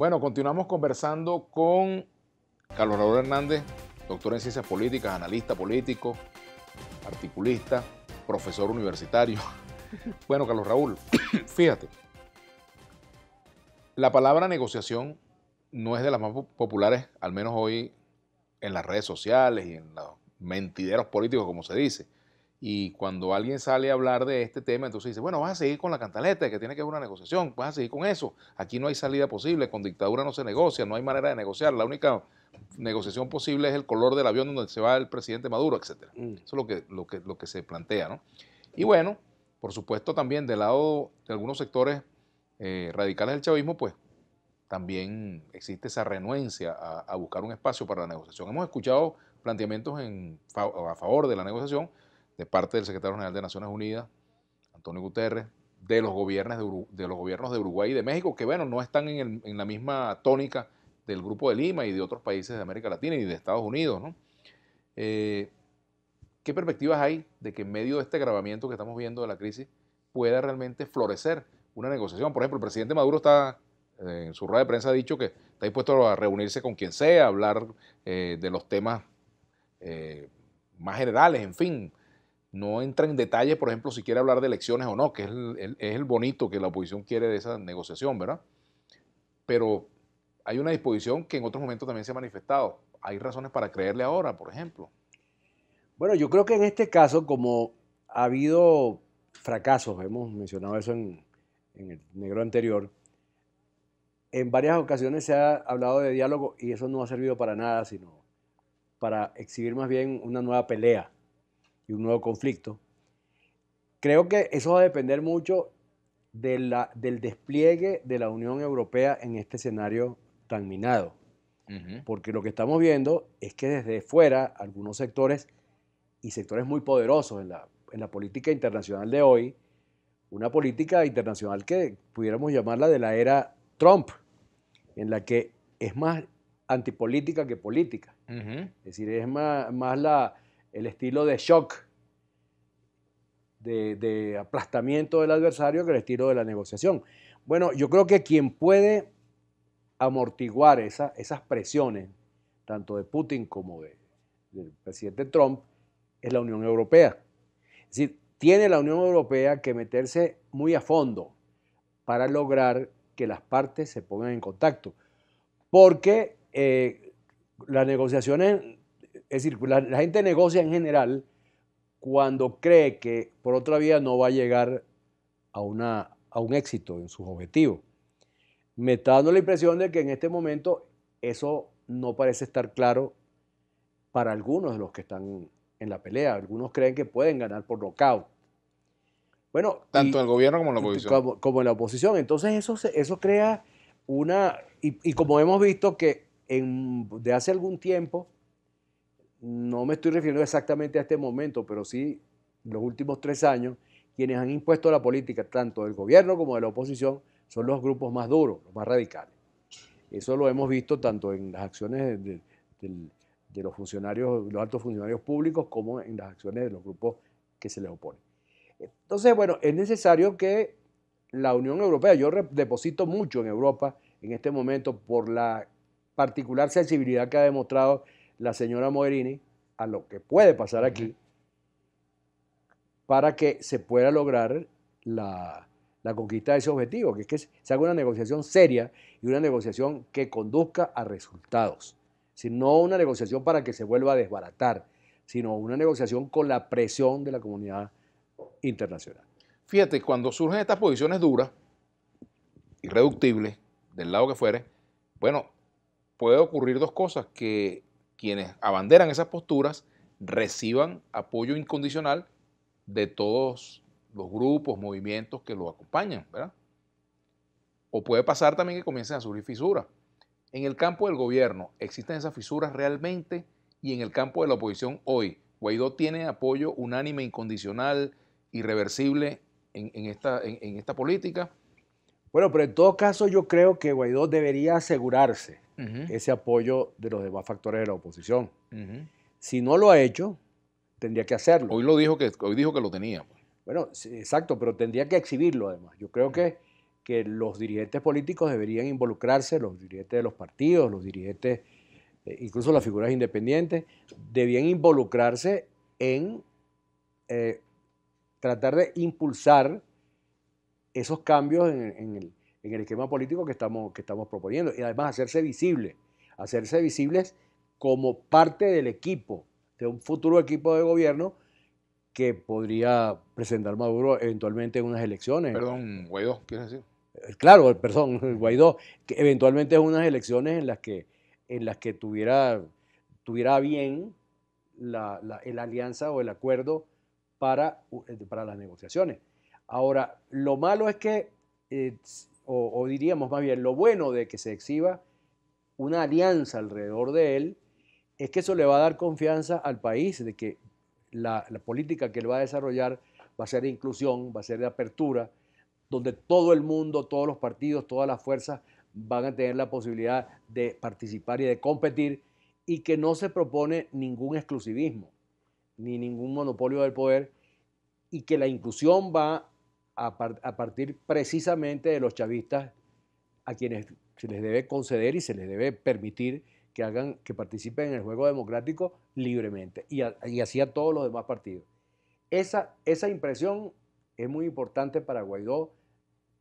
Bueno, continuamos conversando con Carlos Raúl Hernández, doctor en ciencias políticas, analista político, articulista, profesor universitario. Bueno, Carlos Raúl, fíjate, la palabra negociación no es de las más populares, al menos hoy en las redes sociales y en los mentideros políticos, como se dice. Y cuando alguien sale a hablar de este tema, entonces dice, bueno, vas a seguir con la cantaleta, que tiene que haber una negociación, vas a seguir con eso. Aquí no hay salida posible, con dictadura no se negocia, no hay manera de negociar. La única negociación posible es el color del avión donde se va el presidente Maduro, etcétera. Eso es lo que se plantea, ¿no? Y bueno, por supuesto también del lado de algunos sectores radicales del chavismo, pues también existe esa renuencia a buscar un espacio para la negociación. Hemos escuchado planteamientos a favor de la negociación de parte del secretario general de Naciones Unidas, Antonio Guterres, de los gobiernos de Uruguay y de México, que bueno, no están en la misma tónica del Grupo de Lima y de otros países de América Latina y de Estados Unidos, ¿no? ¿Qué perspectivas hay de que en medio de este agravamiento que estamos viendo de la crisis pueda realmente florecer una negociación? Por ejemplo, el presidente Maduro está, en su rueda de prensa ha dicho que está dispuesto a reunirse con quien sea, a hablar de los temas más generales, en fin. No entra en detalle, por ejemplo, si quiere hablar de elecciones o no, que es el bonito que la oposición quiere de esa negociación, ¿verdad? Pero hay una disposición que en otros momentos también se ha manifestado. Hay razones para creerle ahora, por ejemplo. Bueno, yo creo que en este caso, como ha habido fracasos, hemos mencionado eso en el negro anterior, en varias ocasiones se ha hablado de diálogo y eso no ha servido para nada, sino para exhibir más bien una nueva pelea y un nuevo conflicto. Creo que eso va a depender mucho del despliegue de la Unión Europea en este escenario tan minado. Porque lo que estamos viendo es que desde fuera algunos sectores y sectores muy poderosos en la política internacional de hoy, una política internacional que pudiéramos llamarla de la era Trump, en la que es más antipolítica que política. Es decir, es más el estilo de shock, de aplastamiento del adversario que el estilo de la negociación. Bueno, yo creo que quien puede amortiguar esas presiones, tanto de Putin como del presidente Trump, es la Unión Europea. Es decir, tiene la Unión Europea que meterse muy a fondo para lograr que las partes se pongan en contacto. Porque las negociaciones, es decir, la gente negocia en general cuando cree que por otra vía no va a llegar a un éxito en sus objetivos. Me está dando la impresión de que en este momento eso no parece estar claro para algunos de los que están en la pelea. Algunos creen que pueden ganar por nocaut. Bueno, Tanto en el gobierno como en la oposición. como en la oposición. Entonces eso crea una... Y como hemos visto que de hace algún tiempo, no me estoy refiriendo exactamente a este momento, pero sí los últimos 3 años, quienes han impuesto la política, tanto del gobierno como de la oposición, son los grupos más duros, los más radicales. Eso lo hemos visto tanto en las acciones de los funcionarios, los altos funcionarios públicos, como en las acciones de los grupos que se les oponen. Entonces, bueno, es necesario que la Unión Europea, yo deposito mucho en Europa en este momento por la particular sensibilidad que ha demostrado la señora Mogherini a lo que puede pasar aquí, para que se pueda lograr la conquista de ese objetivo, que es que se haga una negociación seria y una negociación que conduzca a resultados. Si no una negociación para que se vuelva a desbaratar, sino una negociación con la presión de la comunidad internacional. Fíjate, cuando surgen estas posiciones duras, irreductibles, del lado que fuere, bueno, puede ocurrir dos cosas: que quienes abanderan esas posturas reciban apoyo incondicional de todos los grupos, movimientos que lo acompañan, ¿verdad? O puede pasar también que comiencen a surgir fisuras. En el campo del gobierno, ¿existen esas fisuras realmente? Y en el campo de la oposición hoy, ¿Guaidó tiene apoyo unánime, incondicional, irreversible en esta política? Bueno, pero en todo caso yo creo que Guaidó debería asegurarse ese apoyo de los demás factores de la oposición. Si no lo ha hecho, tendría que hacerlo. Hoy dijo que lo tenía. Bueno, sí, exacto, pero tendría que exhibirlo además. Yo creo que que los dirigentes políticos deberían involucrarse, los dirigentes de los partidos, los dirigentes, incluso las figuras independientes, debían involucrarse en tratar de impulsar esos cambios en el esquema político que estamos proponiendo y además hacerse visibles como parte del equipo, de un futuro equipo de gobierno que podría presentar Maduro eventualmente en unas elecciones. Perdón, Guaidó, ¿quieres decir? Claro, perdón, Guaidó, que eventualmente en unas elecciones en las que tuviera bien la alianza o el acuerdo para las negociaciones. Ahora, lo malo es que, o diríamos más bien, lo bueno de que se exhiba una alianza alrededor de él, es que eso le va a dar confianza al país de que la política que él va a desarrollar va a ser de inclusión, va a ser de apertura, donde todo el mundo, todos los partidos, todas las fuerzas van a tener la posibilidad de participar y de competir y que no se propone ningún exclusivismo ni ningún monopolio del poder y que la inclusión va a partir precisamente de los chavistas a quienes se les debe conceder y se les debe permitir que participen en el juego democrático libremente y así a todos los demás partidos. Esa impresión es muy importante para Guaidó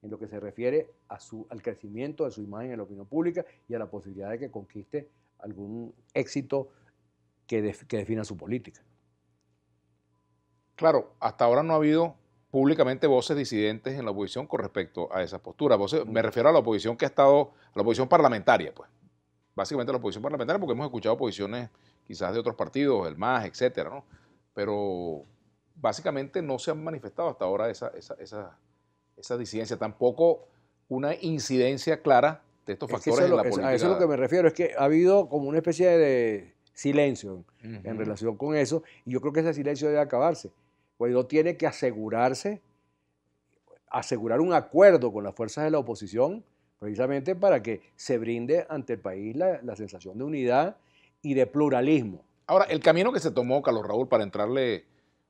en lo que se refiere al crecimiento de su imagen en la opinión pública y a la posibilidad de que conquiste algún éxito que defina su política. Claro, hasta ahora no ha habido públicamente voces disidentes en la oposición con respecto a esa postura. Me refiero a la oposición que ha estado, a la oposición parlamentaria, pues. Básicamente a la oposición parlamentaria, porque hemos escuchado posiciones quizás de otros partidos, el MAS, etcétera, ¿no? Pero básicamente no se han manifestado hasta ahora esa disidencia, tampoco una incidencia clara de estos factores en la política. A eso es lo que me refiero, es que ha habido como una especie de silencio en relación con eso, y yo creo que ese silencio debe acabarse. Guaidó tiene que asegurar un acuerdo con las fuerzas de la oposición, precisamente para que se brinde ante el país la sensación de unidad y de pluralismo. Ahora, el camino que se tomó, Carlos Raúl, para entrarle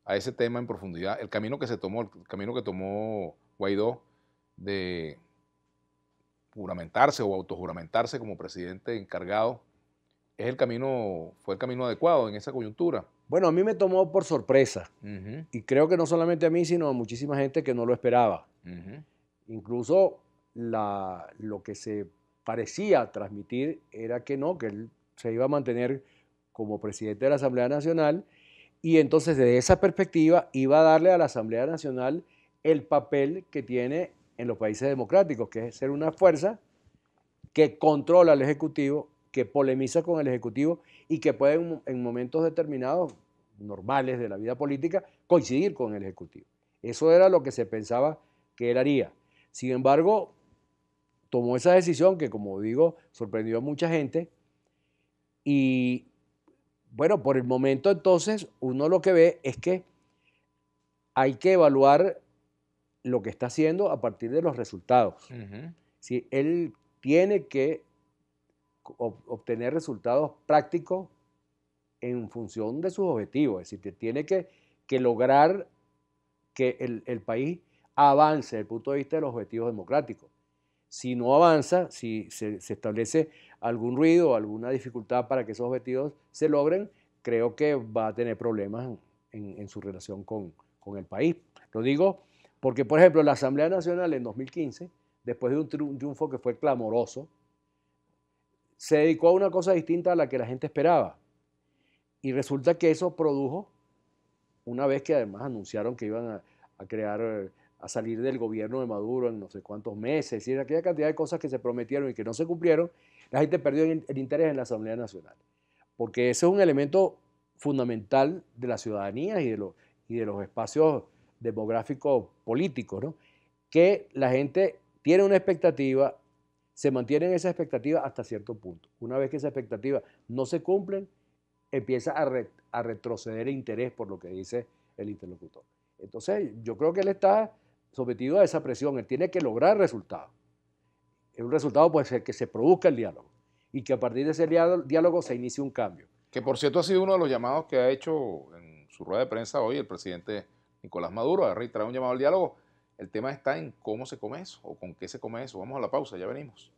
a ese tema en profundidad, el camino que tomó Guaidó de juramentarse o autojuramentarse como presidente encargado, fue el camino adecuado en esa coyuntura. Bueno, a mí me tomó por sorpresa, y creo que no solamente a mí, sino a muchísima gente que no lo esperaba. Incluso lo que se parecía transmitir era que no, que él se iba a mantener como presidente de la Asamblea Nacional, y entonces desde esa perspectiva iba a darle a la Asamblea Nacional el papel que tiene en los países democráticos, que es ser una fuerza que controla al Ejecutivo, que polemiza con el Ejecutivo y que puede en momentos determinados, normales de la vida política, coincidir con el Ejecutivo. Eso era lo que se pensaba que él haría. Sin embargo, tomó esa decisión que, como digo, sorprendió a mucha gente y, bueno, por el momento entonces uno lo que ve es que hay que evaluar lo que está haciendo a partir de los resultados. Si él tiene que obtener resultados prácticos en función de sus objetivos, es decir, tiene que lograr que el país avance desde el punto de vista de los objetivos democráticos. Si no avanza, si se establece algún ruido o alguna dificultad para que esos objetivos se logren, creo que va a tener problemas en su relación con el país. Lo digo porque, por ejemplo, la Asamblea Nacional en 2015, después de un triunfo que fue clamoroso, se dedicó a una cosa distinta a la que la gente esperaba. Y resulta que eso produjo, una vez que además anunciaron que iban a salir del gobierno de Maduro en no sé cuántos meses, y aquella cantidad de cosas que se prometieron y que no se cumplieron, la gente perdió el interés en la Asamblea Nacional. Porque ese es un elemento fundamental de la ciudadanía y de los espacios demográficos políticos, ¿no? Que la gente tiene una expectativa, se mantiene en esa expectativa hasta cierto punto. Una vez que esa expectativa no se cumple, empieza a retroceder el interés por lo que dice el interlocutor. Entonces, yo creo que él está sometido a esa presión, él tiene que lograr resultados. Un resultado puede ser que se produzca el diálogo y que a partir de ese diálogo se inicie un cambio. Que por cierto ha sido uno de los llamados que ha hecho en su rueda de prensa hoy el presidente Nicolás Maduro, ha reiterado un llamado al diálogo El tema está en cómo se come eso o con qué se come eso. Vamos a la pausa, ya venimos.